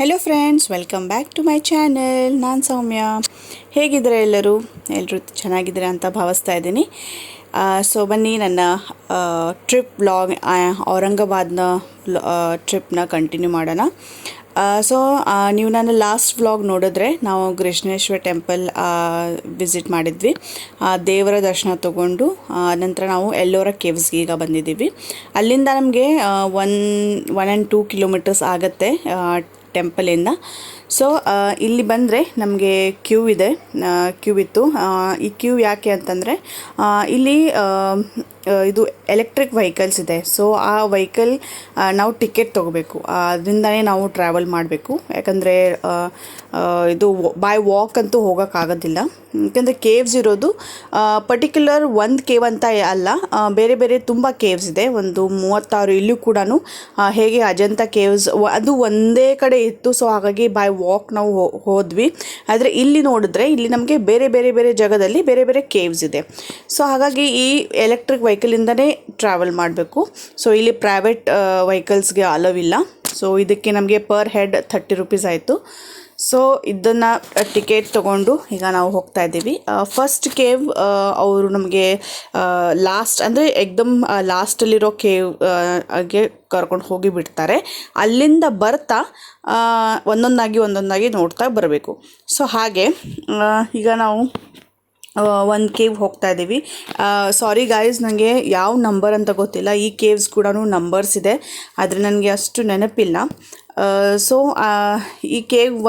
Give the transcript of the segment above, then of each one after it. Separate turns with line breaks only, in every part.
Hello friends, welcome back to my channel. ನಾನು ಸೌಮ್ಯ. ಹೇಗಿದ್ದೀರಾ ಎಲ್ಲರೂ ಚೆನ್ನಾಗಿದ್ದೀರಾ ಅಂತ ಭಾವಿಸ್ತಾ ಇದ್ದೀನಿ. ಸೊ ಬನ್ನಿ, ನನ್ನ ಟ್ರಿಪ್ ವ್ಲಾಗ್, ಔರಂಗಾಬಾದ್ನ ಟ್ರಿಪ್ನ ಕಂಟಿನ್ಯೂ ಮಾಡೋಣ. ಸೊ ನೀವು ನನ್ನ ಲಾಸ್ಟ್ ವ್ಲಾಗ್ ನೋಡಿದ್ರೆ ನಾವು ಕೃಷ್ಣೇಶ್ವರ ಟೆಂಪಲ್ ವಿಸಿಟ್ ಮಾಡಿದ್ವಿ. ದೇವರ ದರ್ಶನ ತಗೊಂಡು ನಂತರ ನಾವು ಎಲ್ಲೋರ ಕೇವ್ಸ್ಗೆ ಈಗ ಬಂದಿದ್ದೀವಿ. ಅಲ್ಲಿಂದ ನಮಗೆ 1 and 2 ಕಿಲೋಮೀಟರ್ಸ್ ಆಗುತ್ತೆ ಟೆಂಪಲಿಂದ. ಸೊ ಇಲ್ಲಿ ಬಂದರೆ ನಮಗೆ ಕ್ಯೂ ಇತ್ತು. ಈ ಕ್ಯೂ ಯಾಕೆ ಅಂತಂದರೆ ಇಲ್ಲಿ ಇದು ಎಲೆಕ್ಟ್ರಿಕ್ ವೆಹಿಕಲ್ಸ್ ಇದೆ. ಸೊ ಆ ವೆಹಿಕಲ್ ನಾವು ಟಿಕೆಟ್ ತೊಗೋಬೇಕು, ಅದರಿಂದನೇ ನಾವು ಟ್ರಾವೆಲ್ ಮಾಡಬೇಕು. ಯಾಕಂದರೆ ಇದು ಬೈ ವಾಕ್ ಅಂತೂ ಹೋಗೋಕ್ಕಾಗೋದಿಲ್ಲ. ಯಾಕಂದರೆ ಕೇವ್ಸ್ ಇರೋದು ಪರ್ಟಿಕ್ಯುಲರ್ ಒಂದು ಕೇವ್ ಅಂತ ಅಲ್ಲ, ಬೇರೆ ಬೇರೆ ತುಂಬ ಕೇವ್ಸ್ ಇದೆ. ಒಂದು 36 ಇಲ್ಲೂ ಕೂಡ ಹೇಗೆ ಅಜಂತಾ ಕೇವ್ಸ್ ಅದು ಒಂದೇ ಕಡೆ ಇತ್ತು. ಸೊ ಹಾಗಾಗಿ ಬೈ ವಾಕ್ ನಾವು ಹೋದ್ವಿ. ಆದರೆ ಇಲ್ಲಿ ನೋಡಿದ್ರೆ ಇಲ್ಲಿ ನಮಗೆ ಬೇರೆ ಬೇರೆ ಬೇರೆ ಜಾಗದಲ್ಲಿ ಬೇರೆ ಬೇರೆ ಕೇವ್ಸ್ ಇದೆ. ಸೊ ಹಾಗಾಗಿ ಈ ಎಲೆಕ್ಟ್ರಿಕ್ ವೆಹಿಕಲಿಂದನೇ ಟ್ರಾವೆಲ್ ಮಾಡಬೇಕು. ಸೊ ಇಲ್ಲಿ ಪ್ರೈವೇಟ್ ವೆಹಿಕಲ್ಸ್ಗೆ ಅಲೋ ಇಲ್ಲ. ಸೊ ಇದಕ್ಕೆ ನಮಗೆ ಪರ್ ಹೆಡ್ 30 ರೂಪೀಸ್ ಆಯಿತು. ಸೊ ಇದನ್ನು ಟಿಕೆಟ್ ತೊಗೊಂಡು ಈಗ ನಾವು ಹೋಗ್ತಾ ಇದ್ದೀವಿ. ಫಸ್ಟ್ ಕೇವ್ ಅವರು ನಮಗೆ ಲಾಸ್ಟ್ ಅಂದರೆ ಎಕ್ದಮ್ ಲಾಸ್ಟಲ್ಲಿರೋ ಕೇವ್ಗೆ ಕರ್ಕೊಂಡು ಹೋಗಿ ಬಿಡ್ತಾರೆ. ಅಲ್ಲಿಂದ ಬರ್ತಾ ಒಂದೊಂದಾಗಿ ನೋಡ್ತಾ ಬರಬೇಕು. ಸೊ ಹಾಗೆ ಈಗ ನಾವು ಒಂದು ಕೇವ್ ಹೋಗ್ತಾ ಇದ್ದೀವಿ. ಸಾರಿ ಗಾಯ್ಸ್, ನನಗೆ ಯಾವ ನಂಬರ್ ಅಂತ ಗೊತ್ತಿಲ್ಲ. ಈ ಕೇವ್ಸ್ ಕೂಡ ನಂಬರ್ಸ್ ಇದೆ, ಆದರೆ ನನಗೆ ಅಷ್ಟು ನೆನಪಿಲ್ಲ. ಸೊ ಈ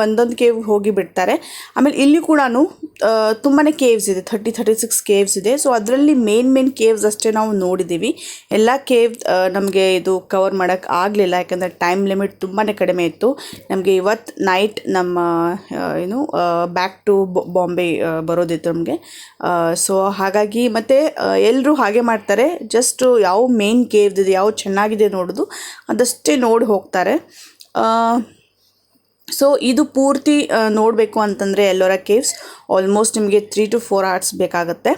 ಒಂದೊಂದು ಕೇವ್ ಹೋಗಿ ಬಿಡ್ತಾರೆ. ಆಮೇಲೆ ಇಲ್ಲಿ ಕೂಡ ತುಂಬಾ ಕೇವ್ಸ್ ಇದೆ, 36 ಕೇವ್ಸ್ ಇದೆ. ಸೊ ಅದರಲ್ಲಿ ಮೇನ್ ಕೇವ್ಸ್ ಅಷ್ಟೇ ನಾವು ನೋಡಿದ್ದೀವಿ. ಎಲ್ಲ ಕೇವ್ ನಮಗೆ ಇದು ಕವರ್ ಮಾಡೋಕ್ಕೆ ಆಗಲಿಲ್ಲ, ಯಾಕಂದರೆ ಟೈಮ್ ಲಿಮಿಟ್ ತುಂಬಾ ಕಡಿಮೆ ಇತ್ತು. ನಮಗೆ ಇವತ್ತು ನೈಟ್ ನಮ್ಮ ಬ್ಯಾಕ್ ಟು ಬಾಂಬೆ ಬರೋದಿತ್ತು ನಮಗೆ. ಸೊ ಹಾಗಾಗಿ ಮತ್ತು ಎಲ್ಲರೂ ಹಾಗೆ ಮಾಡ್ತಾರೆ, ಜಸ್ಟ್ ಯಾವ ಮೇನ್ ಕೇವ್ಸ್ ಇದೆ, ಯಾವ ಚೆನ್ನಾಗಿದೆ ನೋಡೋದು ಅದಷ್ಟೇ ನೋಡಿ ಹೋಗ್ತಾರೆ. ಸೊ ಇದು ಪೂರ್ತಿ ನೋಡಬೇಕು ಅಂತಂದರೆ ಎಲ್ಲೋರ ಕೇವ್ಸ್ ಆಲ್ಮೋಸ್ಟ್ ನಿಮಗೆ 3 to 4 hours ಬೇಕಾಗುತ್ತೆ.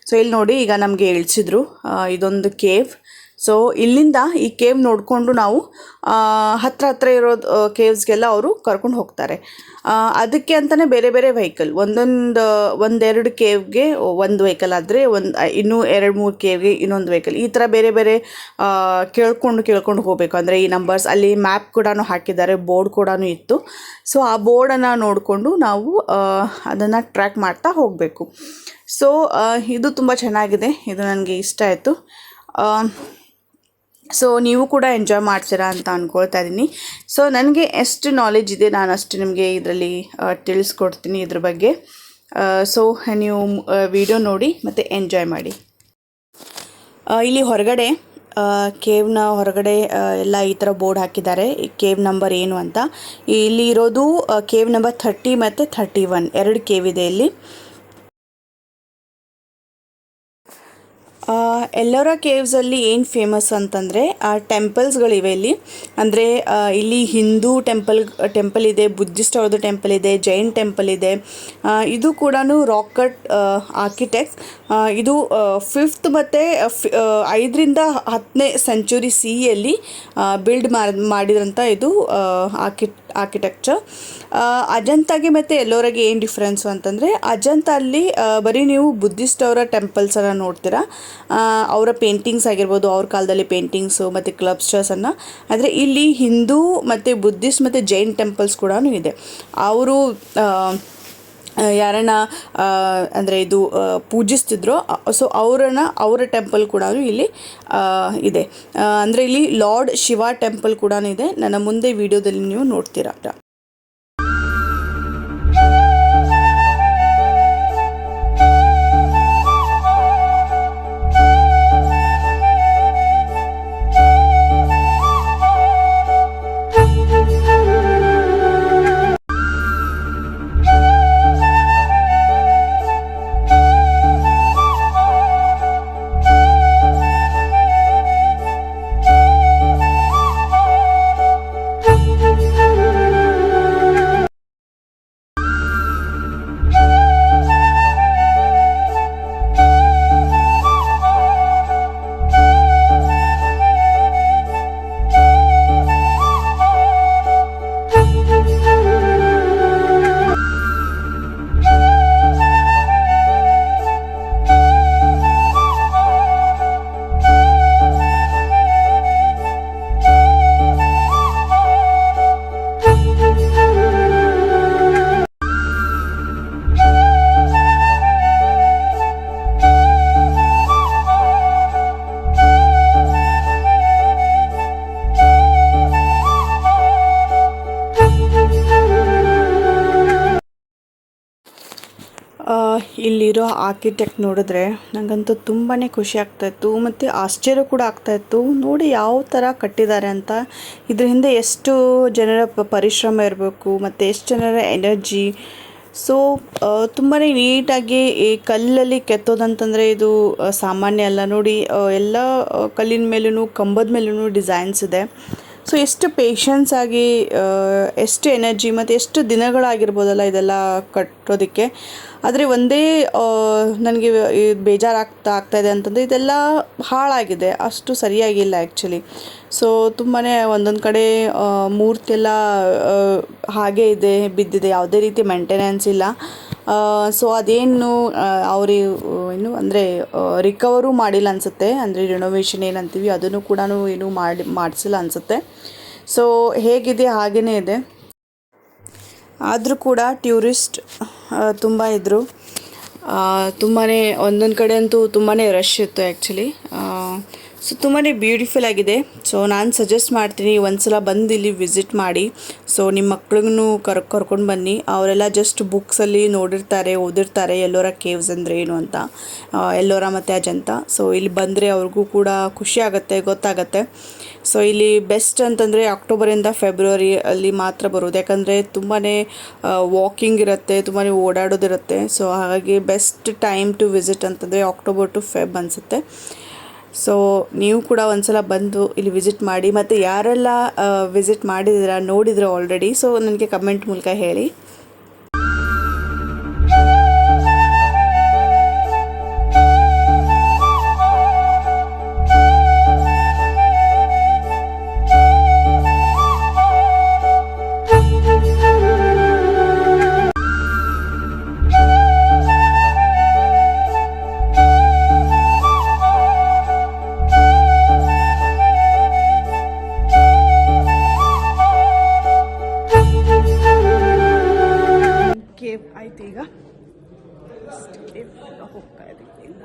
ಸೊ ಇಲ್ಲಿ ನೋಡಿ, ಈಗ ನಮಗೆ ಇಳಿಸಿದ್ರು ಇದೊಂದು ಕೇವ್. ಸೊ ಇಲ್ಲಿಂದ ಈ ಕೇವ್ ನೋಡಿಕೊಂಡು ನಾವು ಹತ್ರ ಇರೋದು ಕೇವ್ಸ್ಗೆಲ್ಲ ಅವರು ಕರ್ಕೊಂಡು ಹೋಗ್ತಾರೆ. ಅದಕ್ಕೆ ಅಂತಲೇ ಬೇರೆ ಬೇರೆ ವೆಹಿಕಲ್, ಒಂದೆರಡು ಕೇವ್ಗೆ ಒಂದು ವೆಹಿಕಲ್ ಆದರೆ ಇನ್ನೂ 2-3 ಕೇವ್ಗೆ ಇನ್ನೊಂದು ವೆಹಿಕಲ್, ಈ ಥರ ಬೇರೆ ಬೇರೆ ಕೇಳ್ಕೊಂಡು ಹೋಗಬೇಕು. ಅಂದರೆ ಈ ನಂಬರ್ಸ್ ಅಲ್ಲಿ ಮ್ಯಾಪ್ ಕೂಡ ಹಾಕಿದ್ದಾರೆ, ಬೋರ್ಡ್ ಕೂಡ ಇತ್ತು. ಸೊ ಆ ಬೋರ್ಡನ್ನು ನೋಡಿಕೊಂಡು ನಾವು ಅದನ್ನು ಟ್ರ್ಯಾಕ್ ಮಾಡ್ತಾ ಹೋಗಬೇಕು. ಸೊ ಇದು ತುಂಬ ಚೆನ್ನಾಗಿದೆ, ಇದು ನನಗೆ ಇಷ್ಟ ಆಯಿತು. ಸೊ ನೀವು ಕೂಡ ಎಂಜಾಯ್ ಮಾಡ್ತೀರಾ ಅಂತ ಅಂದ್ಕೊಳ್ತಾ ಇದ್ದೀನಿ. ಸೊ ನನಗೆ ಎಷ್ಟು ನಾಲೆಜ್ ಇದೆ ನಾನು ಅಷ್ಟು ನಿಮಗೆ ಇದರಲ್ಲಿ ತಿಳಿಸ್ಕೊಡ್ತೀನಿ ಇದ್ರ ಬಗ್ಗೆ. ಸೊ ನೀವು ವಿಡಿಯೋ ನೋಡಿ ಮತ್ತು ಎಂಜಾಯ್ ಮಾಡಿ. ಇಲ್ಲಿ ಹೊರಗಡೆ ಕೇವ್ನ ಹೊರಗಡೆ ಎಲ್ಲ ಈ ಥರ ಬೋರ್ಡ್ ಹಾಕಿದ್ದಾರೆ, ಕೇವ್ ನಂಬರ್ ಏನು ಅಂತ. ಇಲ್ಲಿ ಇರೋದು ಕೇವ್ ನಂಬರ್ 30 ಮತ್ತು 31 2 ಕೇವ್ ಇದೆ ಇಲ್ಲಿ. ಎಲ್ಲೋರ ಕೇವ್ಸಲ್ಲಿ ಏನು ಫೇಮಸ್ ಅಂತಂದರೆ ಟೆಂಪಲ್ಸ್ಗಳಿವೆ ಇಲ್ಲಿ. ಅಂದರೆ ಇಲ್ಲಿ ಹಿಂದೂ ಟೆಂಪಲ್ ಇದೆ, ಬುದ್ಧಿಸ್ಟ್ ಅವ್ರದ್ದು ಟೆಂಪಲ್ ಇದೆ, ಜೈನ್ ಟೆಂಪಲ್ ಇದೆ. ಇದು ಕೂಡ ರಾಕ್ ಕಟ್ ಆರ್ಕಿಟೆಕ್ಟ್. ಇದು 5th ಮತ್ತು 5ರಿಂದ 10ನೇ ಸೆಂಚುರಿ ಸಿಯಲ್ಲಿ ಬಿಲ್ಡ್ ಮಾಡಿದ್ರಂಥ ಇದು ಆರ್ಕಿಟೆಕ್ಚರ್. ಅಜಂತಾಗೆ ಮತ್ತು ಎಲ್ಲೋರಾಗೆ ಏನು ಡಿಫ್ರೆನ್ಸು ಅಂತಂದರೆ ಅಜಂತಾ ಅಲ್ಲಿ ಬರೀ ನೀವು ಬುದ್ಧಿಸ್ಟ್ ಅವರ ಟೆಂಪಲ್ಸನ್ನು ನೋಡ್ತೀರಾ, ಅವರ ಪೇಂಟಿಂಗ್ಸ್ ಆಗಿರ್ಬೋದು, ಅವ್ರ ಕಾಲದಲ್ಲಿ ಪೇಂಟಿಂಗ್ಸು ಮತ್ತು ಕ್ಲಬ್ಸ್ಟರ್ಸನ್ನು. ಆದರೆ ಇಲ್ಲಿ ಹಿಂದೂ ಮತ್ತು ಬುದ್ಧಿಸ್ಟ್ ಮತ್ತು ಜೈನ್ ಟೆಂಪಲ್ಸ್ ಕೂಡ ಇದೆ. ಅವರು ಯಾರನ್ನ ಅಂದರೆ ಇದು ಪೂಜಿಸ್ತಿದ್ರು. ಸೊ ಅವರ ಟೆಂಪಲ್ ಕೂಡ ಇಲ್ಲಿ ಇದೆ. ಅಂದರೆ ಇಲ್ಲಿ ಲಾರ್ಡ್ ಶಿವ ಟೆಂಪಲ್ ಕೂಡ ಇದೆ. ನನ್ನ ಮುಂದೆ ವಿಡಿಯೋದಲ್ಲಿ ನೀವು ನೋಡ್ತೀರಾ. ಇಲ್ಲಿರೋ ಆರ್ಕಿಟೆಕ್ಟ್ ನೋಡಿದ್ರೆ ನನಗಂತೂ ತುಂಬಾ ಖುಷಿ ಆಗ್ತಾಯಿತ್ತು ಮತ್ತು ಆಶ್ಚರ್ಯ ಕೂಡ ಆಗ್ತಾಯಿತ್ತು. ನೋಡಿ ಯಾವ ಥರ ಕಟ್ಟಿದ್ದಾರೆ ಅಂತ. ಇದ್ರ ಹಿಂದೆ ಎಷ್ಟು ಜನರ ಪರಿಶ್ರಮ ಇರಬೇಕು ಮತ್ತು ಎಷ್ಟು ಜನರ ಎನರ್ಜಿ. ಸೊ ತುಂಬಾ ನೀಟಾಗಿ ಈ ಕಲ್ಲಲ್ಲಿ ಕೆತ್ತೋದಂತಂದರೆ ಇದು ಸಾಮಾನ್ಯ ಅಲ್ಲ. ನೋಡಿ ಎಲ್ಲ ಕಲ್ಲಿನ ಮೇಲೂ ಕಂಬದ ಮೇಲೂ ಡಿಸೈನ್ಸ್ ಇದೆ. ಸೊ ಎಷ್ಟು ಪೇಷನ್ಸ್ ಆಗಿ ಎಷ್ಟು ಎನರ್ಜಿ ಮತ್ತು ಎಷ್ಟು ದಿನಗಳಾಗಿರ್ಬೋದಲ್ಲ ಇದೆಲ್ಲ ಕಟ್ಟೋದಕ್ಕೆ. ಆದರೆ ಒಂದೇ ನನಗೆ ಆಗ್ತಾಯಿದೆ ಅಂತಂದರೆ ಇದೆಲ್ಲ ಹಾಳಾಗಿದೆ, ಅಷ್ಟು ಸರಿಯಾಗಿಲ್ಲ ಆ್ಯಕ್ಚುಲಿ. ಸೊ ತುಂಬಾ ಒಂದೊಂದು ಕಡೆ ಮೂರ್ತಿ ಎಲ್ಲ ಹಾಗೇ ಇದೆ, ಬಿದ್ದಿದೆ, ಯಾವುದೇ ರೀತಿ ಮೇಂಟೆನೆನ್ಸ್ ಇಲ್ಲ. ಸೊ ಅದೇನು ಏನು ಅಂದರೆ ರಿಕವರು ಮಾಡಿಲ್ಲ ಅನಿಸುತ್ತೆ. ಅಂದರೆ ರಿನೋವೇಷನ್ ಏನಂತೀವಿ ಅದನ್ನು ಕೂಡ ಏನು ಮಾಡಿಸಿಲ್ಲ ಅನಿಸುತ್ತೆ. ಸೊ ಹೇಗಿದೆ ಹಾಗೇ ಇದೆ. ಆದರೂ ಕೂಡ ಟ್ಯೂರಿಸ್ಟ್ ತುಂಬ ಇದ್ದರು. ತುಂಬಾ ಒಂದೊಂದು ಕಡೆ ಅಂತೂ ತುಂಬಾ ರಶ್ ಇತ್ತು ಆ್ಯಕ್ಚುಲಿ. ಸೊ ತುಂಬಾ ಬ್ಯೂಟಿಫುಲ್ ಆಗಿದೆ. ಸೊ ನಾನು ಸಜೆಸ್ಟ್ ಮಾಡ್ತೀನಿ ಒಂದು ಸಲ ಬಂದು ಇಲ್ಲಿ ವಿಸಿಟ್ ಮಾಡಿ. ಸೊ ನಿಮ್ಮ ಮಕ್ಳಿಗೂ ಕರ್ಕೊಂಡು ಬನ್ನಿ. ಅವರೆಲ್ಲ ಜಸ್ಟ್ ಬುಕ್ಸಲ್ಲಿ ನೋಡಿರ್ತಾರೆ, ಓದಿರ್ತಾರೆ ಎಲ್ಲೋರ ಕೇವ್ಸ್ ಅಂದರೆ ಏನು ಅಂತ, ಎಲ್ಲೋರ ಮತ್ತು ಅಜಂತ. ಸೊ ಇಲ್ಲಿ ಬಂದರೆ ಅವ್ರಿಗೂ ಕೂಡ ಖುಷಿ ಆಗುತ್ತೆ, ಗೊತ್ತಾಗುತ್ತೆ. ಸೊ ಇಲ್ಲಿ ಬೆಸ್ಟ್ ಅಂತಂದರೆ ಅಕ್ಟೋಬರಿಂದ ಫೆಬ್ರವರಿ ಅಲ್ಲಿ ಮಾತ್ರ ಬರೋದು. ಯಾಕಂದರೆ ತುಂಬಾ ವಾಕಿಂಗ್ ಇರುತ್ತೆ, ತುಂಬಾ ಓಡಾಡೋದಿರುತ್ತೆ. ಸೊ ಹಾಗಾಗಿ ಬೆಸ್ಟ್ ಟೈಮ್ ಟು ವಿಸಿಟ್ ಅಂತಂದರೆ ಅಕ್ಟೋಬರ್ ಟು ಫೆಬ್ ಅನಿಸುತ್ತೆ. ಸೊ ನೀವು ಕೂಡ ಒಂದು ಸಲ ಬಂದು ಇಲ್ಲಿ ವಿಸಿಟ್ ಮಾಡಿ. ಮತ್ತು ಯಾರೆಲ್ಲ ವಿಸಿಟ್ ಮಾಡಿದ್ದೀರಾ, ನೋಡಿದ್ರೆ ಆಲ್ರೆಡಿ, ಸೊ ನನಗೆ ಕಮೆಂಟ್ ಮೂಲಕ ಹೇಳಿ. ಕೇವ್ ಆಯ್ತು. ಈಗ ಹೋಗ್ತಾ ಇದ್ದೀವಿ ಇಲ್ಲ.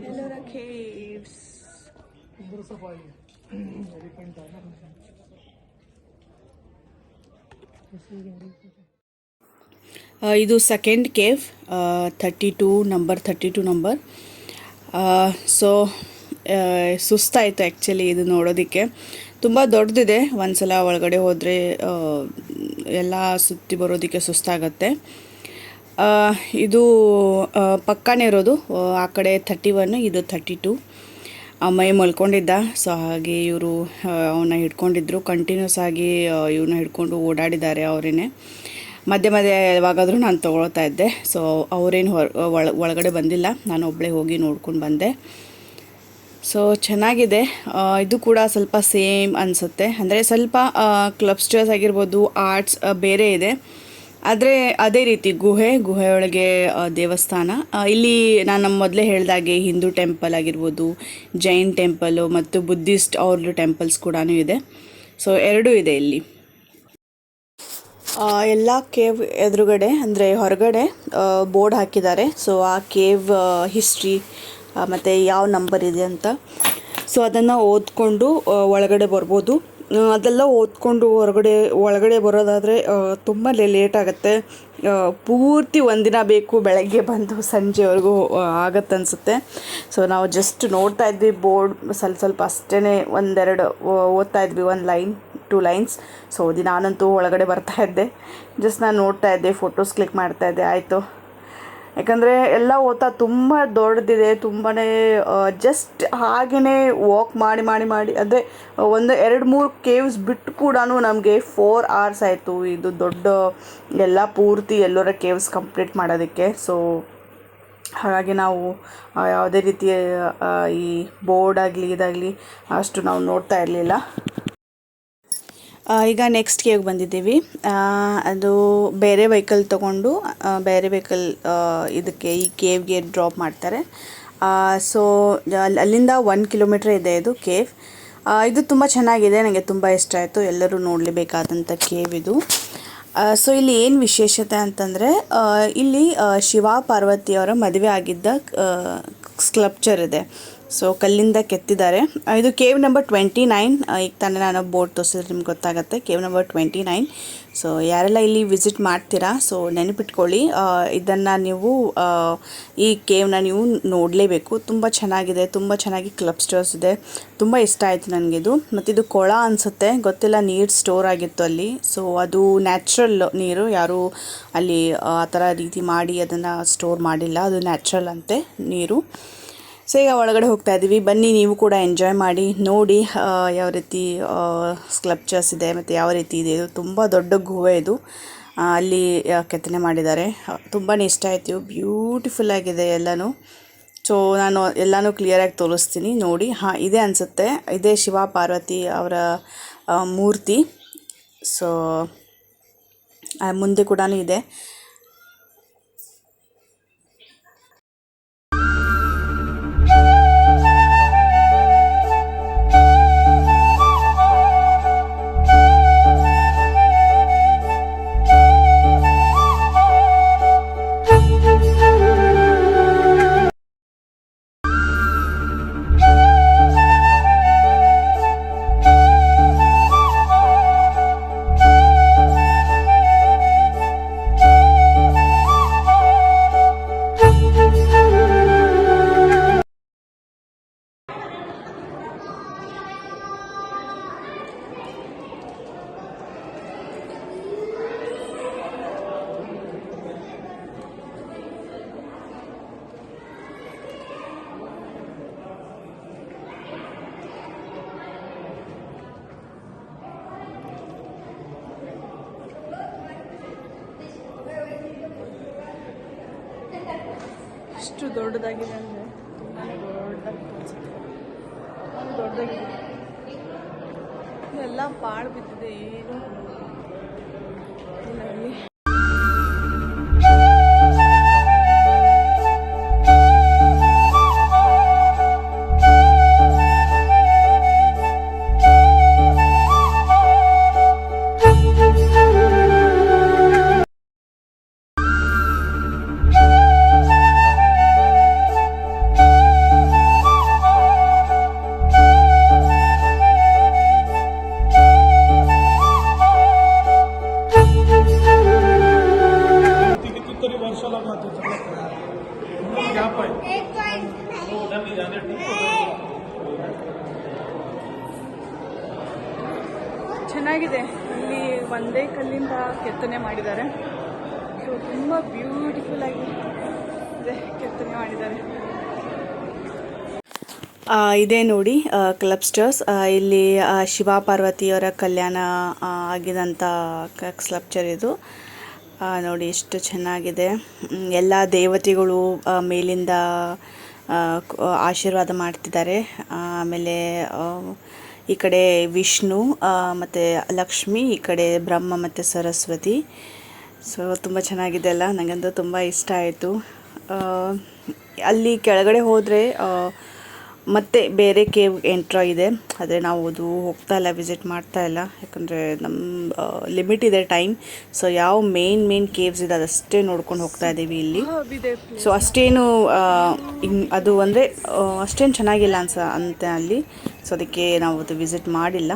ಎಲ್ಲರ ಕೇವ್ಸ್ ಇದು ಸೆಕೆಂಡ್ ಕೇವ್, 32 ನಂಬರ್. ಸೊ ಸುಸ್ತಾಯಿತು ಆ್ಯಕ್ಚುಲಿ ಇದು ನೋಡೋದಕ್ಕೆ. ತುಂಬ ದೊಡ್ಡದಿದೆ. ಒಂದು ಸಲ ಒಳಗಡೆ ಹೋದರೆ ಎಲ್ಲ ಸುತ್ತಿ ಬರೋದಕ್ಕೆ ಸುಸ್ತಾಗತ್ತೆ. ಇದು ಪಕ್ಕನೇ ಇರೋದು. ಆ ಕಡೆ 31, ಇದು 32. ಮೈ ಮಲ್ಕೊಂಡಿದ್ದ. ಸೊ ಹಾಗೆ ಇವರು ಅವನ್ನ ಹಿಡ್ಕೊಂಡಿದ್ರು. ಕಂಟಿನ್ಯೂಸ್ ಆಗಿ ಇವನ್ನ ಹಿಡ್ಕೊಂಡು ಓಡಾಡಿದ್ದಾರೆ ಅವರೇನೆ. ಮಧ್ಯೆ ಯಾವಾಗಾದರೂ ನಾನು ತೊಗೊಳ್ತಾ ಇದ್ದೆ. ಸೊ ಅವರೇನು ಒಳಗಡೆ ಬಂದಿಲ್ಲ, ನಾನು ಒಬ್ಬಳೇ ಹೋಗಿ ನೋಡ್ಕೊಂಡು ಬಂದೆ. ಸೊ ಚೆನ್ನಾಗಿದೆ. ಇದು ಕೂಡ ಸ್ವಲ್ಪ ಸೇಮ್ ಅನಿಸುತ್ತೆ. ಅಂದರೆ ಸ್ವಲ್ಪ ಕ್ಲಬ್ಸ್ಟರ್ಸ್ ಆಗಿರ್ಬೋದು, ಆರ್ಟ್ಸ್ ಬೇರೆ ಇದೆ. ಆದರೆ ಅದೇ ರೀತಿ ಗುಹೆಯೊಳಗೆ ದೇವಸ್ಥಾನ. ಇಲ್ಲಿ ನಾನು ಮೊದಲೇ ಹೇಳಿದಾಗೆ ಹಿಂದೂ ಟೆಂಪಲ್ ಆಗಿರ್ಬೋದು, ಜೈನ್ ಟೆಂಪಲು ಮತ್ತು ಬುದ್ಧಿಸ್ಟ್ ಅವ್ರದ್ದು ಟೆಂಪಲ್ಸ್ ಕೂಡ ಇದೆ. ಸೊ ಎರಡೂ ಇದೆ ಇಲ್ಲಿ. ಎಲ್ಲ ಕೇವ್ ಎದುರುಗಡೆ ಅಂದರೆ ಹೊರಗಡೆ ಬೋರ್ಡ್ ಹಾಕಿದ್ದಾರೆ. ಸೊ ಆ ಕೇವ್ ಹಿಸ್ಟ್ರಿ ಮತ್ತು ಯಾವ ನಂಬರ್ ಇದೆ ಅಂತ. ಸೊ ಅದನ್ನು ಓದ್ಕೊಂಡು ಒಳಗಡೆ ಬರ್ಬೋದು. ಅದೆಲ್ಲ ಓದ್ಕೊಂಡು ಒಳಗಡೆ ಬರೋದಾದರೆ ತುಂಬ ಲೇಟ್ ಆಗುತ್ತೆ. ಪೂರ್ತಿ ಒಂದಿನ ಬೇಕು, ಬೆಳಗ್ಗೆ ಬಂದು ಸಂಜೆವರೆಗೂ ಆಗತ್ತೆ ಅನಿಸುತ್ತೆ. ಸೊ ನಾವು ಜಸ್ಟ್ ನೋಡ್ತಾ ಇದ್ವಿ ಬೋರ್ಡ್ ಸ್ವಲ್ಪ ಅಷ್ಟೇ, ಒಂದೆರಡು ಓದ್ತಾ ಇದ್ವಿ, 1 ಲೈನ್ 2 ಲೈನ್ಸ್. ಸೊ ನಾನಂತೂ ಒಳಗಡೆ ಬರ್ತಾ ಇದ್ದೆ. ಜಸ್ಟ್ ನಾನು ನೋಡ್ತಾ ಇದ್ದೆ, ಫೋಟೋಸ್ ಕ್ಲಿಕ್ ಮಾಡ್ತಾ ಇದ್ದೆ, ಆಯಿತು. ಯಾಕಂದರೆ ಎಲ್ಲ ಓದ್ತಾ ತುಂಬ ದೊಡ್ಡದಿದೆ. ತುಂಬಾ ಜಸ್ಟ್ ಹಾಗೆಯೇ ವಾಕ್ ಮಾಡಿ ಅಂದರೆ 2-3 ಕೇವ್ಸ್ ಬಿಟ್ಟು ಕೂಡ ನಮಗೆ 4 hours ಆಯಿತು ಇದು ದೊಡ್ಡ ಎಲ್ಲ ಪೂರ್ತಿ ಎಲ್ಲರ ಕೇವ್ಸ್ ಕಂಪ್ಲೀಟ್ ಮಾಡೋದಕ್ಕೆ. ಸೊ ಹಾಗಾಗಿ ನಾವು ಯಾವುದೇ ರೀತಿಯ ಈ ಬೋರ್ಡ್ ಆಗಲಿ ಇದಾಗಲಿ ಅಷ್ಟು ನಾವು ನೋಡ್ತಾ ಇರಲಿಲ್ಲ. ಈಗ ನೆಕ್ಸ್ಟ್ ಕೇವ್ಗೆ ಬಂದಿದ್ದೀವಿ. ಅದು ಬೇರೆ ವೆಹಿಕಲ್ ತೊಗೊಂಡು ಬೇರೆ ವೆಹಿಕಲ್ ಇದಕ್ಕೆ ಈ ಕೇವ್ಗೆ ಡ್ರಾಪ್ ಮಾಡ್ತಾರೆ. ಸೊ ಅಲ್ಲಿಂದ 1 ಕಿಲೋಮೀಟ್ರ್ ಇದೆ ಇದು ಕೇವ್. ಇದು ತುಂಬ ಚೆನ್ನಾಗಿದೆ, ನನಗೆ ತುಂಬ ಇಷ್ಟ ಆಯಿತು. ಎಲ್ಲರೂ ನೋಡಲೇಬೇಕಾದಂಥ ಕೇವ್ ಇದು. ಸೊ ಇಲ್ಲಿ ಏನು ವಿಶೇಷತೆ ಅಂತಂದರೆ ಇಲ್ಲಿ ಶಿವ ಪಾರ್ವತಿಯವರ ಮದುವೆ ಆಗಿದ್ದ ಸ್ಕಲ್ಪ್ಚರ್ ಇದೆ. ಸೊ ಕಲ್ಲಿಂದ ಕೆತ್ತಿದ್ದಾರೆ. ಇದು ಕೇವ್ ನಂಬರ್ 29. ಈಗ ತಾನೇ ನಾನು ಬೋರ್ಡ್ ತೋರಿಸಿದ್ರೆ ನಿಮ್ಗೆ ಗೊತ್ತಾಗುತ್ತೆ, ಕೇವ್ ನಂಬರ್ 29. ಸೊ ಯಾರೆಲ್ಲ ಇಲ್ಲಿ ವಿಸಿಟ್ ಮಾಡ್ತೀರಾ, ಸೊ ನೆನಪಿಟ್ಕೊಳ್ಳಿ, ಇದನ್ನು ನೀವು ಈ ಕೇವ್ನ ನೀವು ನೋಡಲೇಬೇಕು. ತುಂಬ ಚೆನ್ನಾಗಿದೆ, ತುಂಬ ಚೆನ್ನಾಗಿ ಕ್ಲಬ್ಸ್ಟರ್ಸ್ ಇದೆ. ತುಂಬ ಇಷ್ಟ ಆಯಿತು ನನಗಿದು. ಮತ್ತು ಇದು ಕೊಳ ಅನಿಸುತ್ತೆ, ಗೊತ್ತಿಲ್ಲ, ನೀರು ಸ್ಟೋರ್ ಆಗಿತ್ತು ಅಲ್ಲಿ. ಸೊ ಅದು ನ್ಯಾಚುರಲ್ ನೀರು, ಯಾರೂ ಅಲ್ಲಿ ಆ ಥರ ರೀತಿ ಮಾಡಿ ಅದನ್ನು ಸ್ಟೋರ್ ಮಾಡಿಲ್ಲ, ಅದು ನ್ಯಾಚುರಲ್ ಅಂತೆ ನೀರು. ಸೊ ಈಗ ಒಳಗಡೆ ಹೋಗ್ತಾ ಇದ್ದೀವಿ, ಬನ್ನಿ ನೀವು ಕೂಡ ಎಂಜಾಯ್ ಮಾಡಿ ನೋಡಿ ಯಾವ ರೀತಿ ಸ್ಕಲ್ಪ್ಚರ್ಸ್ ಇದೆ ಮತ್ತು ಯಾವ ರೀತಿ ಇದೆ. ಇದು ತುಂಬ ದೊಡ್ಡ ಗುಹೆ ಇದು, ಅಲ್ಲಿ ಕೆತ್ತನೆ ಮಾಡಿದ್ದಾರೆ. ತುಂಬಾ ಇಷ್ಟ ಆಯಿತು, ಬ್ಯೂಟಿಫುಲ್ ಆಗಿದೆ ಎಲ್ಲನೂ. ಸೊ ನಾನು ಎಲ್ಲನೂ ಕ್ಲಿಯರಾಗಿ ತೋರಿಸ್ತೀನಿ ನೋಡಿ. ಇದೆ ಅನಿಸುತ್ತೆ, ಇದೇ ಶಿವ ಪಾರ್ವತಿ ಅವರ ಮೂರ್ತಿ. ಸೊ ಮುಂದೆ ಕೂಡ ಇದೆ. ಎಷ್ಟು ದೊಡ್ಡದಾಗಿದೆ ಅಂದರೆ ದೊಡ್ಡದಾಗಿದೆ. ಎಲ್ಲ ಪಾಳು ಬಿದ್ದಿದೆ, ಏನು ಇಲ್ಲ ಅಲ್ಲಿ. ಚೆನ್ನಾಗಿದೆ, ಇಲ್ಲಿ ಒಂದೇ ಕಲ್ಲಿಂದ ಕೆತ್ತನೆ ಮಾಡಿದ್ದಾರೆ. ಸೊ ತುಂಬ ಬ್ಯೂಟಿಫುಲ್ ಆಗಿ ಇದೆ, ಕೆತ್ತನೆ ಮಾಡಿದ್ದಾರೆ. ಇದೇ ನೋಡಿ ಕ್ಲಬ್ಸ್ಟರ್ಸ್, ಇಲ್ಲಿ ಶಿವ ಪಾರ್ವತಿಯವರ ಕಲ್ಯಾಣ ಆಗಿದಂಥ ಸ್ಕಲ್ಪ್ಚರ್ ಇದು. ನೋಡಿ ಎಷ್ಟು ಚೆನ್ನಾಗಿದೆ. ಎಲ್ಲ ದೇವತೆಗಳು ಮೇಲಿಂದ ಆಶೀರ್ವಾದ ಮಾಡ್ತಿದ್ದಾರೆ. ಆಮೇಲೆ ಈ ಕಡೆ ವಿಷ್ಣು ಮತ್ತು ಲಕ್ಷ್ಮಿ, ಈ ಕಡೆ ಬ್ರಹ್ಮ ಮತ್ತು ಸರಸ್ವತಿ. ಸೊ ತುಂಬ ಚೆನ್ನಾಗಿದೆ ಅಲ್ಲ, ನನಗಂತೂ ತುಂಬ ಇಷ್ಟ ಆಯಿತು. ಅಲ್ಲಿ ಕೆಳಗಡೆ ಹೋದರೆ ಮತ್ತೆ ಬೇರೆ ಕೇವ್ ಎಂಟ್ರ ಇದೆ, ಆದರೆ ನಾವು ಅದು ಹೋಗ್ತಾ ಇಲ್ಲ, ವಿಸಿಟ್ ಮಾಡ್ತಾ ಇಲ್ಲ, ಯಾಕಂದರೆ ನಮ್ಮ ಲಿಮಿಟ್ ಇದೆ ಟೈಮ್. ಸೊ ಯಾವ ಮೇನ್ ಕೇವ್ಸ್ ಇದೆ ಅದಷ್ಟೇ ನೋಡ್ಕೊಂಡು ಹೋಗ್ತಾ ಇದ್ದೀವಿ ಇಲ್ಲಿ. ಸೊ ಅಷ್ಟೇನು ಅದು ಅಂದರೆ ಅಷ್ಟೇನು ಚೆನ್ನಾಗಿಲ್ಲ ಅಂತ ಅಲ್ಲಿ. ಸೊ ಅದಕ್ಕೆ ನಾವು ಅದು ವಿಸಿಟ್ ಮಾಡಿಲ್ಲ.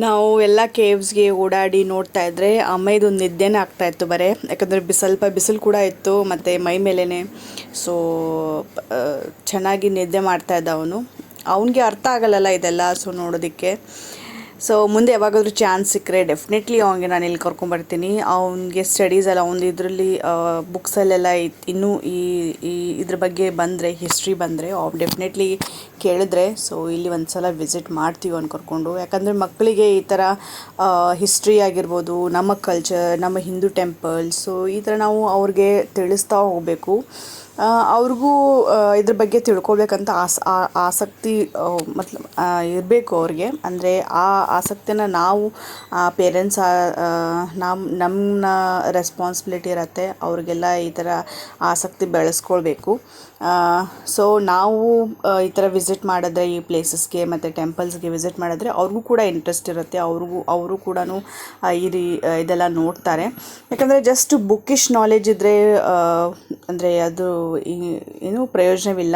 ನಾವು ಎಲ್ಲ ಕೇವ್ಸ್ಗೆ ಓಡಾಡಿ ನೋಡ್ತಾ ಇದ್ದರೆ ಅಮ್ಮಯ್ಯದು ನಿದ್ದೆನೇ ಆಗ್ತಾಯಿತ್ತು ಬರೇ, ಯಾಕಂದರೆ ಸ್ವಲ್ಪ ಬಿಸಿಲು ಕೂಡ ಇತ್ತು ಮತ್ತು ಮೈ ಮೇಲೇ. ಸೊ ಚೆನ್ನಾಗಿ ನಿದ್ದೆ ಮಾಡ್ತಾಯಿದ್ದ ಅವನು. ಅವನಿಗೆ ಅರ್ಥ ಆಗಲ್ಲಲ್ಲ ಇದೆಲ್ಲ, ಸೊ ನೋಡೋದಕ್ಕೆ. ಸೊ ಮುಂದೆ ಯಾವಾಗಾದ್ರೂ ಚಾನ್ಸ್ ಸಿಕ್ಕರೆ ಡೆಫಿನೆಟ್ಲಿ ಅವನಿಗೆ ನಾನು ಇಲ್ಲಿ ಕರ್ಕೊಂಬರ್ತೀನಿ. ಅವನಿಗೆ ಸ್ಟಡೀಸ್ ಎಲ್ಲ ಒಂದು ಇದರಲ್ಲಿ ಬುಕ್ಸಲ್ಲೆಲ್ಲ ಇನ್ನೂ ಇದ್ರ ಬಗ್ಗೆ ಬಂದರೆ, ಹಿಸ್ಟ್ರಿ ಬಂದರೆ ಅವ್ನು ಡೆಫಿನೆಟ್ಲಿ ಕೇಳಿದ್ರೆ ಸೊ ಇಲ್ಲಿ ಒಂದು ಸಲ ವಿಸಿಟ್ ಮಾಡ್ತೀವಿ ಅವ್ನು ಕರ್ಕೊಂಡು. ಯಾಕಂದರೆ ಮಕ್ಕಳಿಗೆ ಈ ಥರ ಹಿಸ್ಟ್ರಿ ಆಗಿರ್ಬೋದು, ನಮ್ಮ ಕಲ್ಚರ್, ನಮ್ಮ ಹಿಂದೂ ಟೆಂಪಲ್ಸ್, ಸೊ ಈ ಥರ ನಾವು ಅವ್ರಿಗೆ ತಿಳಿಸ್ತಾ ಹೋಗಬೇಕು. ಅವ್ರಿಗೂ ಇದ್ರ ಬಗ್ಗೆ ತಿಳ್ಕೊಬೇಕಂತ ಆಸಕ್ತಿ ಇರಬೇಕು ಅವ್ರಿಗೆ. ಅಂದರೆ ಆ ಆಸಕ್ತಿನ ನಾವು ಪೇರೆಂಟ್ಸ್ ನಮ್ಮ ರೆಸ್ಪಾನ್ಸಿಬಿಲಿಟಿ ಇರುತ್ತೆ ಅವ್ರಿಗೆಲ್ಲ ಈ ಥರ ಆಸಕ್ತಿ ಬೆಳೆಸ್ಕೊಳ್ಬೇಕು. ಸೊ ನಾವು ಈ ಥರ ವಿಸಿಟ್ ಮಾಡಿದ್ರೆ ಈ ಪ್ಲೇಸಸ್ಗೆ ಮತ್ತು ಟೆಂಪಲ್ಸ್ಗೆ ವಿಸಿಟ್ ಮಾಡಿದ್ರೆ ಅವ್ರಿಗೂ ಕೂಡ ಇಂಟ್ರೆಸ್ಟ್ ಇರುತ್ತೆ. ಅವರು ಕೂಡ ಇದೆಲ್ಲ ನೋಡ್ತಾರೆ. ಯಾಕಂದರೆ ಜಸ್ಟ್ ಬುಕ್ಕಿಶ್ ನಾಲೆಜ್ ಇದ್ದರೆ ಅಂದರೆ ಅದು ಏನೂ ಪ್ರಯೋಜನವಿಲ್ಲ.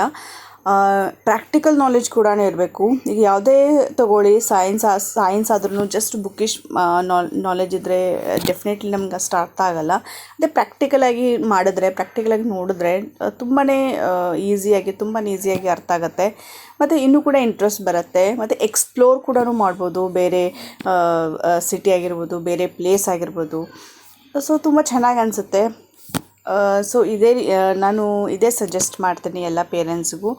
ಪ್ರಾಕ್ಟಿಕಲ್ ನಾಲೆಜ್ ಕೂಡ ಇರಬೇಕು. ಈಗ ಯಾವುದೇ ತಗೊಳ್ಳಿ, ಸೈನ್ಸ್ ಆದ್ರೂ ಜಸ್ಟ್ ಬುಕ್ಕಿಶ್ ನಾಲೆಜ್ ಇದ್ದರೆ ಡೆಫಿನೆಟ್ಲಿ ನಮ್ಗೆ ಅಷ್ಟು ಅರ್ಥ ಆಗೋಲ್ಲ. ಅದೇ ಪ್ರಾಕ್ಟಿಕಲಾಗಿ ಮಾಡಿದ್ರೆ, ಪ್ರಾಕ್ಟಿಕಲಾಗಿ ನೋಡಿದ್ರೆ ತುಂಬಾ ಈಸಿಯಾಗಿ ಅರ್ಥ ಆಗುತ್ತೆ. ಮತ್ತು ಇನ್ನೂ ಕೂಡ ಇಂಟ್ರೆಸ್ಟ್ ಬರುತ್ತೆ. ಮತ್ತು ಎಕ್ಸ್ಪ್ಲೋರ್ ಕೂಡ ಮಾಡ್ಬೋದು, ಬೇರೆ ಸಿಟಿ ಆಗಿರ್ಬೋದು, ಬೇರೆ ಪ್ಲೇಸ್ ಆಗಿರ್ಬೋದು. ಸೊ ತುಂಬ ಚೆನ್ನಾಗಿ ಅನಿಸುತ್ತೆ. ಸೊ ನಾನು ಇದೇ ಸಜೆಸ್ಟ್ ಮಾಡ್ತೀನಿ ಎಲ್ಲ ಪೇರೆಂಟ್ಸ್ಗೂ,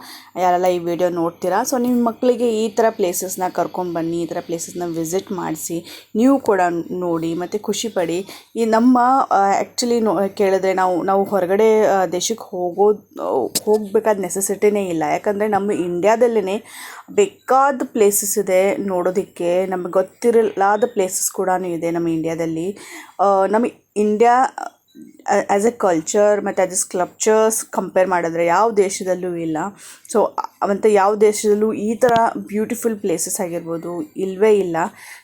ಯಾರೆಲ್ಲ ಈ ವಿಡಿಯೋ ನೋಡ್ತೀರಾ. ಸೊ ನಿಮ್ಮ ಮಕ್ಕಳಿಗೆ ಈ ಥರ ಪ್ಲೇಸಸ್ನ ಕರ್ಕೊಂಡ್ಬನ್ನಿ, ಈ ಥರ ಪ್ಲೇಸಸ್ನ ವಿಸಿಟ್ ಮಾಡಿಸಿ, ನೀವು ಕೂಡ ನೋಡಿ ಮತ್ತು ಖುಷಿಪಡಿ. ಈ ನಮ್ಮ ಆ್ಯಕ್ಚುಲಿ ಕೇಳಿದ್ರೆ ನಾವು ಹೊರಗಡೆ ದೇಶಕ್ಕೆ ಹೋಗಬೇಕಾದ ನೆಸೆಸಿಟಿನೇ ಇಲ್ಲ. ಯಾಕಂದರೆ ನಮ್ಮ ಇಂಡ್ಯಾದಲ್ಲೇ ಬೇಕಾದ ಪ್ಲೇಸಸ್ ಇದೆ ನೋಡೋದಕ್ಕೆ. ನಮಗೆ ಗೊತ್ತಿರಲಾದ ಪ್ಲೇಸಸ್ ಕೂಡ ಇದೆ ನಮ್ಮ ಇಂಡ್ಯಾದಲ್ಲಿ. ನಮ್ಮ ಇಂಡ್ಯಾ ಆ್ಯಸ್ ಎ ಕಲ್ಚರ್ ಮತ್ತು ಆ್ಯಸ್ ಎ ಸ್ಕಲ್ಪ್ಚರ್ಸ್ ಕಂಪೇರ್ ಮಾಡಿದ್ರೆ ಯಾವ ದೇಶದಲ್ಲೂ ಇಲ್ಲ. ಸೊ ಮತ್ತು ಯಾವ ದೇಶದಲ್ಲೂ ಈ ಥರ ಬ್ಯೂಟಿಫುಲ್ ಪ್ಲೇಸಸ್ ಆಗಿರ್ಬೋದು ಇಲ್ಲವೇ ಇಲ್ಲ.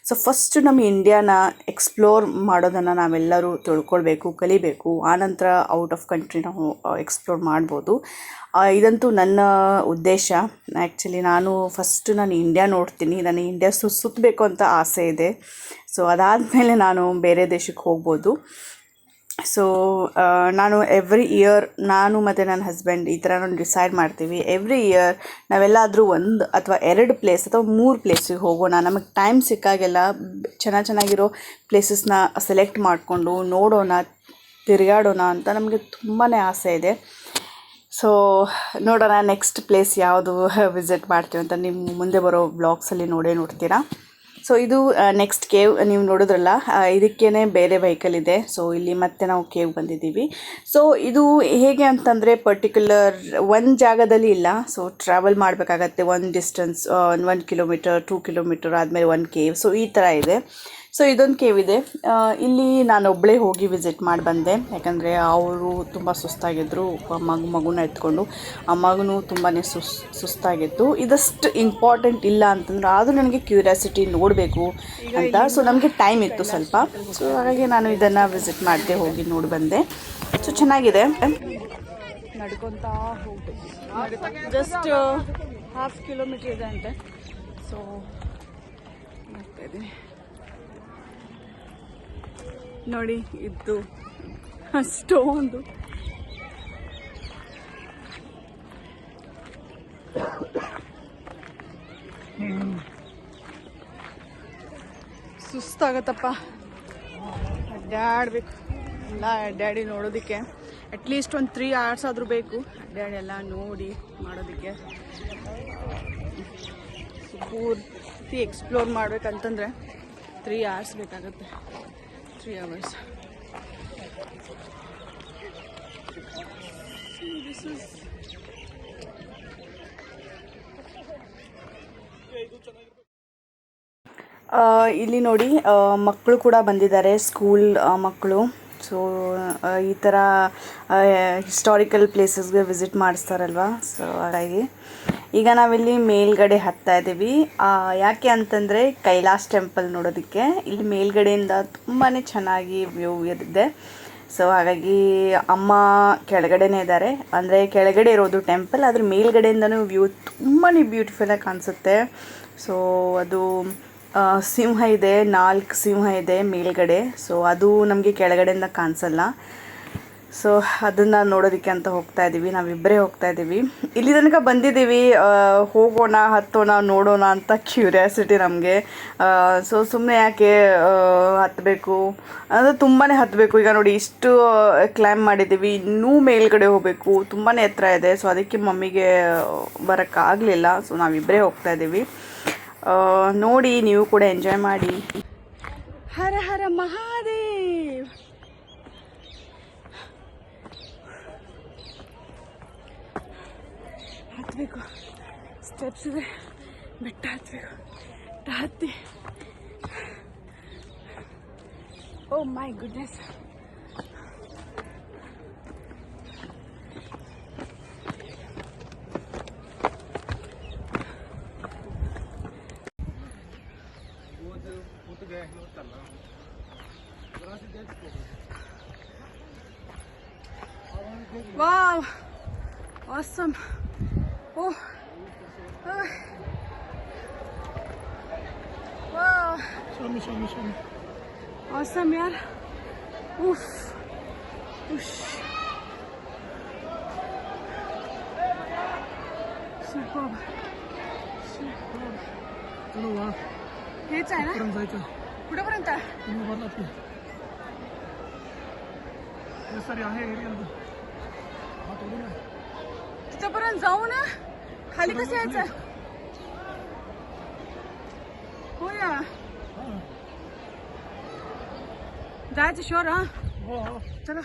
ಸೊ ಫಸ್ಟು ನಮ್ಮ ಇಂಡ್ಯಾನ ಎಕ್ಸ್ಪ್ಲೋರ್ ಮಾಡೋದನ್ನು ನಾವೆಲ್ಲರೂ ತಿಳ್ಕೊಳ್ಬೇಕು, ಕಲಿಬೇಕು. ಆನಂತರ ಔಟ್ ಆಫ್ ಕಂಟ್ರಿ ನಾವು ಎಕ್ಸ್ಪ್ಲೋರ್ ಮಾಡ್ಬೋದು. ಇದಂತೂ ನನ್ನ ಉದ್ದೇಶ. ಆ್ಯಕ್ಚುಲಿ ನಾನು ಇಂಡ್ಯಾ ನೋಡ್ತೀನಿ. ನನಗೆ ಇಂಡ್ಯಾ ಸುತ್ತಬೇಕು ಅಂತ ಆಸೆ ಇದೆ. ಸೊ ಅದಾದಮೇಲೆ ನಾನು ಬೇರೆ ದೇಶಕ್ಕೆ ಹೋಗ್ಬೋದು. ಸೊ ನಾನು ಎವ್ರಿ ಇಯರ್ ನಾನು ಮತ್ತು ನನ್ನ ಹಸ್ಬೆಂಡ್ ಈ ಥರ ಡಿಸೈಡ್ ಮಾಡ್ತೀವಿ. ಎವ್ರಿ ಇಯರ್ ನಾವೆಲ್ಲಾದರೂ 1 ಅಥವಾ 2 ಪ್ಲೇಸ್ ಅಥವಾ 3 ಪ್ಲೇಸಿಗೆ ಹೋಗೋಣ. ನಮಗೆ ಟೈಮ್ ಸಿಕ್ಕಾಗೆಲ್ಲ ಚೆನ್ನಾಗಿರೋ ಪ್ಲೇಸಸ್ನ ಸೆಲೆಕ್ಟ್ ಮಾಡಿಕೊಂಡು ನೋಡೋಣ, ತಿರುಗಾಡೋಣ ಅಂತ ನಮಗೆ ತುಂಬಾ ಆಸೆ ಇದೆ. ಸೊ ನೋಡೋಣ ನೆಕ್ಸ್ಟ್ ಪ್ಲೇಸ್ ಯಾವುದು ವಿಸಿಟ್ ಮಾಡ್ತೀವಿ ಅಂತ ನಿಮ್ಮ ಮುಂದೆ ಬರೋ ಬ್ಲಾಗ್ಸಲ್ಲಿ ನೋಡ್ತೀರಾ. ಸೊ ಇದು ನೆಕ್ಸ್ಟ್ ಕೇವ್ ನೀವು ನೋಡಿದ್ರಲ್ಲ, ಇದಕ್ಕೇ ಬೇರೆ ವೆಹಿಕಲ್ ಇದೆ. ಸೊ ಇಲ್ಲಿ ಮತ್ತೆ ನಾವು ಕೇವ್ ಬಂದಿದ್ದೀವಿ. ಸೊ ಇದು ಹೇಗೆ ಅಂತಂದರೆ ಪರ್ಟಿಕ್ಯುಲರ್ ಒಂದು ಜಾಗದಲ್ಲಿ ಇಲ್ಲ. ಸೊ ಟ್ರಾವೆಲ್ ಮಾಡಬೇಕಾಗತ್ತೆ ಒಂದು ಡಿಸ್ಟೆನ್ಸ್, 1 ಕಿಲೋಮೀಟರ್ 2 ಕಿಲೋಮೀಟರ್ ಆದಮೇಲೆ ಒಂದು ಕೇವ್. ಸೊ ಈ ಥರ ಇದೆ. ಸೊ ಇದೊಂದು ಕೇವ್ ಇದೆ. ಇಲ್ಲಿ ನಾನು ಒಬ್ಬಳೇ ಹೋಗಿ ವಿಸಿಟ್ ಮಾಡಿ ಬಂದೆ. ಯಾಕಂದರೆ ಅವರು ತುಂಬ ಸುಸ್ತಾಗಿದ್ದರು, ಮಗುನ ಎತ್ಕೊಂಡು. ಆ ಮಗುನೂ ತುಂಬಾ ಸುಸ್ತಾಗಿತ್ತು. ಇದಷ್ಟು ಇಂಪಾರ್ಟೆಂಟ್ ಇಲ್ಲ ಅಂತಂದ್ರೆ ಆದರೂ ನನಗೆ ಕ್ಯೂರಿಯಾಸಿಟಿ ನೋಡಬೇಕು ಅಂತ. ಸೊ ನಮಗೆ ಟೈಮ್ ಇತ್ತು ಸ್ವಲ್ಪ. ಸೊ ಹಾಗಾಗಿ ನಾನು ಇದನ್ನು ವಿಸಿಟ್ ಮಾಡಿದೆ, ಹೋಗಿ ನೋಡಿ ಬಂದೆ. ಸೊ ಚೆನ್ನಾಗಿದೆ. ನಡ್ಕೊತಾ ಹೋಗ್ಬೇಕು, ಜಸ್ಟ್ 1/2 ಕಿಲೋಮೀಟರ್ ಇದೆ ಅಂತೆ. ಸೊ ಮಾಡ್ತಾ ಇದ್ದೀನಿ ನೋಡಿ, ಇದು ಅಷ್ಟೊಂದು ಸುಸ್ತಾಗತ್ತಪ್ಪ. ಅಡ್ಡಾಡಬೇಕು, ಎಲ್ಲ ಅಡ್ಡಾಡಿ ನೋಡೋದಕ್ಕೆ ಅಟ್ಲೀಸ್ಟ್ ಒಂದು 3 hours ಆದರೂ ಬೇಕು. ಅಡ್ಡಾಡಿ ಎಲ್ಲ ನೋಡಿ ಮಾಡೋದಕ್ಕೆ. ಪೂರ್ತಿ ಎಕ್ಸ್ಪ್ಲೋರ್ ಮಾಡ್ಬೇಕಂತಂದರೆ 3 hours ಬೇಕಾಗುತ್ತೆ. 3 hours. This is ಇಲ್ಲಿ ನೋಡಿ, ಮಕ್ಕಳು ಕೂಡ ಬಂದಿದ್ದಾರೆ, ಸ್ಕೂಲ್ ಮಕ್ಕಳು. ಸೊ ಈ ಥರ ಹಿಸ್ಟಾರಿಕಲ್ ಪ್ಲೇಸಸ್ಗೆ ವಿಸಿಟ್ ಮಾಡಿಸ್ತಾರಲ್ವ. ಸೊ ಹಾಗಾಗಿ ಈಗ ನಾವಿಲ್ಲಿ ಮೇಲ್ಗಡೆ ಹತ್ತಾ ಇದ್ದೀವಿ. ಯಾಕೆ ಅಂತಂದರೆ ಕೈಲಾಸ್ ಟೆಂಪಲ್ ನೋಡೋದಕ್ಕೆ. ಇಲ್ಲಿ ಮೇಲ್ಗಡೆಯಿಂದ ತುಂಬಾ ಚೆನ್ನಾಗಿ ವ್ಯೂ ಇದೆ. ಸೊ ಹಾಗಾಗಿ ಅಮ್ಮ ಕೆಳಗಡೆನೇ ಇದ್ದಾರೆ. ಅಂದರೆ ಕೆಳಗಡೆ ಇರೋದು ಟೆಂಪಲ್, ಅದ್ರ ಮೇಲ್ಗಡೆಯಿಂದನೂ ವ್ಯೂ ತುಂಬಾ ಬ್ಯೂಟಿಫುಲ್ಲಾಗಿ ಕಾಣಿಸುತ್ತೆ. ಸೊ ಅದು ಸಿಂಹ ಇದೆ, 4 ಸಿಂಹ ಇದೆ ಮೇಲ್ಗಡೆ. ಸೊ ಅದು ನಮಗೆ ಕೆಳಗಡೆಯಿಂದ ಕಾಣಿಸಲ್ಲ. ಸೊ ಅದನ್ನು ನೋಡೋದಕ್ಕೆ ಅಂತ ಹೋಗ್ತಾ ಇದ್ದೀವಿ. ನಾವಿಬ್ಬರೇ ಹೋಗ್ತಾ ಇದ್ದೀವಿ. ಇಲ್ಲಿ ತನಕ ಬಂದಿದ್ದೀವಿ, ಹೋಗೋಣ, ಹತ್ತೋಣ, ನೋಡೋಣ ಅಂತ ಕ್ಯೂರಿಯಾಸಿಟಿ ನಮಗೆ. ಸೊ ಸುಮ್ಮನೆ ಯಾಕೆ ಹತ್ತಬೇಕು ಅಂದರೆ ತುಂಬಾ ಹತ್ತಬೇಕು. ಈಗ ನೋಡಿ, ಇಷ್ಟು ಕ್ಲೈಂಬ್ ಮಾಡಿದ್ದೀವಿ, ಇನ್ನೂ ಮೇಲ್ಗಡೆ ಹೋಗಬೇಕು, ತುಂಬಾ ಎತ್ತರ ಇದೆ. ಸೊ ಅದಕ್ಕೆ ಮಮ್ಮಿಗೆ ಬರೋಕ್ಕಾಗಲಿಲ್ಲ. ಸೊ ನಾವಿಬ್ಬರೇ ಹೋಗ್ತಾ ಇದ್ದೀವಿ. ನೋಡಿ, ನೀವು ಕೂಡ ಎಂಜಾಯ್ ಮಾಡಿ. ಹರ ಹರ ಮಹಾದೇವ್. ಹತ್ತಬೇಕು, ಸ್ಟೆಪ್ಸ್ ಇದೆ, ಬೆಟ್ಟ ಹತ್ತಬೇಕು, ಬೆಟ್ಟ ಹತ್ತಿ. Oh my goodness. Wow, awesome. Oh, wow. Show me. Awesome, yaar. Oof. Oosh. Superb. चलो वाह. हेच आहे ना? कुठेपर्यंत आहे? सर आहे एरिया तिथपर्यंत जाऊ ना. खाली कसं यायचं? हो या जायचं शोर. हा चला.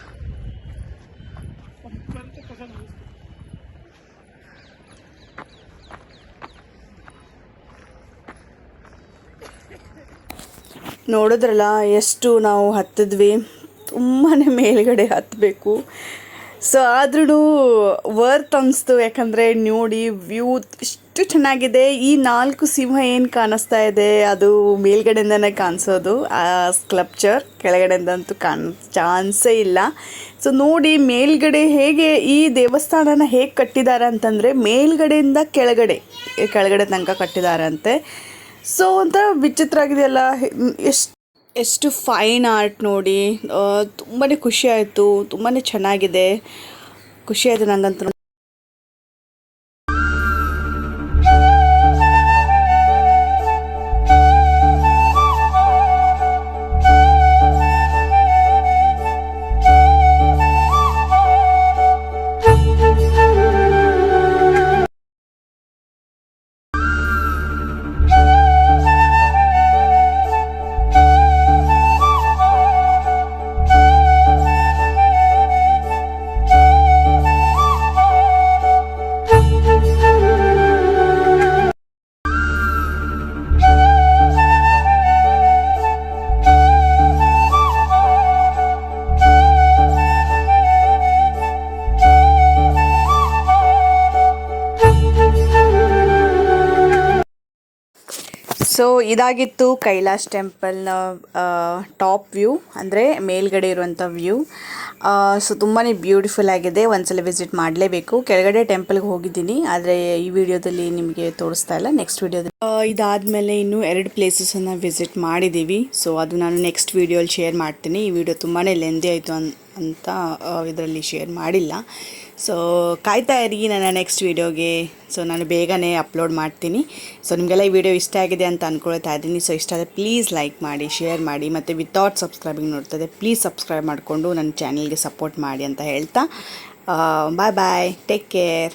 ನೋಡಿದ್ರಲ್ಲ ಎಷ್ಟು ನಾವು ಹತ್ತಿದ್ವಿ. ತುಂಬಾ ಮೇಲ್ಗಡೆ ಹತ್ತಬೇಕು. ಸೊ ಆದ್ರೂ ವರ್ತ್ ಅನಿಸ್ತು, ಯಾಕಂದರೆ ನೋಡಿ ವ್ಯೂ ಇಷ್ಟು ಚೆನ್ನಾಗಿದೆ. ಈ 4 ಸಿಂಹ ಏನು ಕಾಣಿಸ್ತಾ ಇದೆ ಅದು ಮೇಲ್ಗಡೆಯಿಂದನೇ ಕಾಣಿಸೋದು. ಆ ಸ್ಕಲ್ಪ್ಚರ್ ಕೆಳಗಡೆಯಿಂದಂತೂ ಚಾನ್ಸೇ ಇಲ್ಲ. ಸೊ ನೋಡಿ ಮೇಲ್ಗಡೆ ಹೇಗೆ ಈ ದೇವಸ್ಥಾನನ ಹೇಗೆ ಕಟ್ಟಿದ್ದಾರೆ ಅಂತಂದರೆ ಮೇಲ್ಗಡೆಯಿಂದ ಕೆಳಗಡೆ ತನಕ ಕಟ್ಟಿದ್ದಾರಂತೆ. ಸೊ ಒಂಥರ ವಿಚಿತ್ರ ಆಗಿದೆಯಲ್ಲ, ಎಷ್ಟು ಫೈನ್ ಆರ್ಟ್ ನೋಡಿ. ತುಂಬಾ ಖುಷಿ ಆಯಿತು, ತುಂಬಾ ಚೆನ್ನಾಗಿದೆ, ಖುಷಿ ಆಯಿತು ನನಗಂತೂ. ಸೊ ಇದಾಗಿತ್ತು ಕೈಲಾಶ್ ಟೆಂಪಲ್ನ ಟಾಪ್ ವ್ಯೂ, ಅಂದರೆ ಮೇಲ್ಗಡೆ ಇರುವಂಥ ವ್ಯೂ. ಸೊ ತುಂಬಾ ಬ್ಯೂಟಿಫುಲ್ ಆಗಿದೆ, ಒಂದ್ಸಲ ವಿಸಿಟ್ ಮಾಡಲೇಬೇಕು. ಕೆಳಗಡೆ ಟೆಂಪಲ್ಗೆ ಹೋಗಿದ್ದೀನಿ, ಆದರೆ ಈ ವಿಡಿಯೋದಲ್ಲಿ ನಿಮಗೆ ತೋರಿಸ್ತಾ ಇಲ್ಲ. ನೆಕ್ಸ್ಟ್ ವಿಡಿಯೋದಲ್ಲಿ ಇದಾದಮೇಲೆ ಇನ್ನೂ 2 ಪ್ಲೇಸಸನ್ನು ವಿಸಿಟ್ ಮಾಡಿದ್ದೀವಿ. ಸೊ ಅದು ನಾನು ನೆಕ್ಸ್ಟ್ ವಿಡಿಯೋಲಿ ಶೇರ್ ಮಾಡ್ತೀನಿ. ಈ ವಿಡಿಯೋ ತುಂಬಾ ಲೆಂದಿ ಆಯಿತು ಅಂತ ಇದರಲ್ಲಿ ಶೇರ್ ಮಾಡಿಲ್ಲ. ಸೊ ಕಾಯ್ತಾ ಇರಿ ನನ್ನ ನೆಕ್ಸ್ಟ್ ವೀಡಿಯೋಗೆ. ಸೊ ನಾನು ಬೇಗನೆ ಅಪ್ಲೋಡ್ ಮಾಡ್ತೀನಿ. ಸೊ ನಿಮಗೆಲ್ಲ ಈ ವಿಡಿಯೋ ಇಷ್ಟ ಆಗಿದೆ ಅಂತ ಅಂದ್ಕೊಳ್ತಾ ಇದ್ದೀನಿ. ಸೊ ಇಷ್ಟ ಆದರೆ ಪ್ಲೀಸ್ ಲೈಕ್ ಮಾಡಿ, ಶೇರ್ ಮಾಡಿ, ಮತ್ತು ವಿತೌಟ್ ಸಬ್ಸ್ಕ್ರೈಬಿಂಗ್ ನೋಡ್ತದೆ ಪ್ಲೀಸ್ ಸಬ್ಸ್ಕ್ರೈಬ್ ಮಾಡಿಕೊಂಡು ನನ್ನ ಚಾನಲ್ಗೆ ಸಪೋರ್ಟ್ ಮಾಡಿ ಅಂತ ಹೇಳ್ತಾ ಬಾಯ್ ಬಾಯ್, ಟೇಕ್ ಕೇರ್.